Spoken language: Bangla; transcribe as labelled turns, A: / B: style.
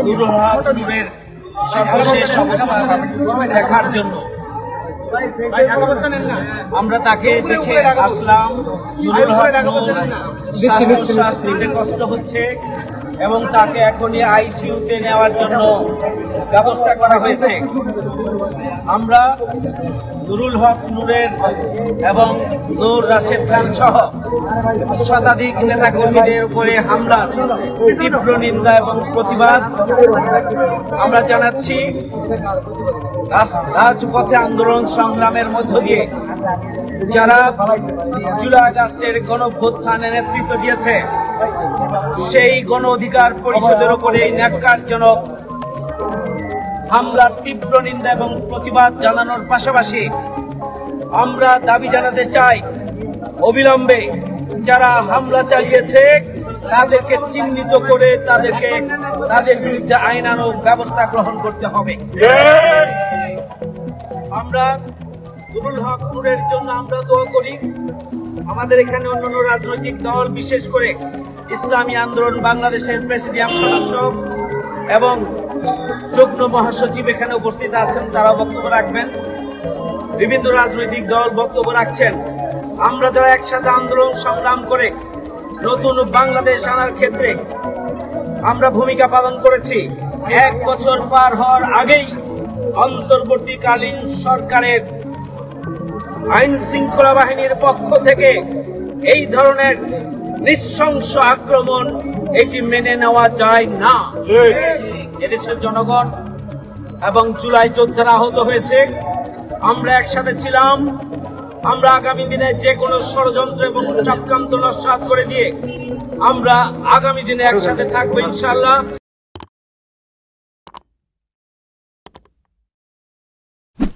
A: নুরুল হক নূরের সর্বশেষ অবস্থা দেখার জন্য আমরা তাকে দেখে আসলাম। নুরুল হক নূর শ্বাস নিতে কষ্ট হচ্ছে এবং তাকে এখনই আইসিইউতে নেওয়ার জন্য ব্যবস্থা করা হয়েছে। আমরা নুরুল হক নূরের এবং নূর রাশেদ খান সহ শতাধিক নেতাকর্মীদের উপরে হামলার তীব্র নিন্দা এবং প্রতিবাদ আমরা জানাচ্ছি। রাজপথে আন্দোলন সংগ্রামের মধ্য দিয়ে যারা জুলাই আগস্টের গণঅভ্যুত্থানে নেতৃত্ব দিয়েছে, সেই গণ অধিকার পরিষদের উপরে ন্যাক্কারজনক হামলার তীব্র নিন্দা এবং প্রতিবাদ জানানোর পাশাপাশি আমরা দাবি জানাতে চাই, অবিলম্বে যারা হামলা চালিয়েছে তাদেরকে চিহ্নিত করে তাদের বিরুদ্ধে আইনানুগ ব্যবস্থা গ্রহণ করতে হবে। আমরা নুরুল হক নূরের জন্য আমরা দোয়া করি। আমাদের এখানে অন্যান্য রাজনৈতিক দল, বিশেষ করে ইসলামী আন্দোলন বাংলাদেশের প্রেসিডিয়াম সদস্য এবং যুগ্ম মহাসচিব এখানে উপস্থিত আছেন, তারাও বক্তব্য রাখবেন। বিভিন্ন রাজনৈতিক দল বক্তব্য রাখছেন। আমরা যারা একসাথে আন্দোলন সংগ্রাম করে নতুন বাংলাদেশ আনার ক্ষেত্রে আমরা ভূমিকা পালন করেছি, 1 বছর পার হওয়ার আগেই অন্তর্বর্তীকালীন সরকারের আইন শৃঙ্খলা বাহিনীর পক্ষ থেকে এই ধরনের নৃশংস আক্রমণ এটি মেনে নেওয়া যায় না। এদেশের জনগণ এবং জুলাই যোদ্ধারা আহত হয়েছে, আমরা একসাথে ছিলাম। আমরা আগামী দিনে যে কোনো ষড়যন্ত্র এবং চক্রান্ত নস্যাৎ করে দিয়ে আমরা আগামী দিনে একসাথে থাকবো ইনশাআল্লাহ।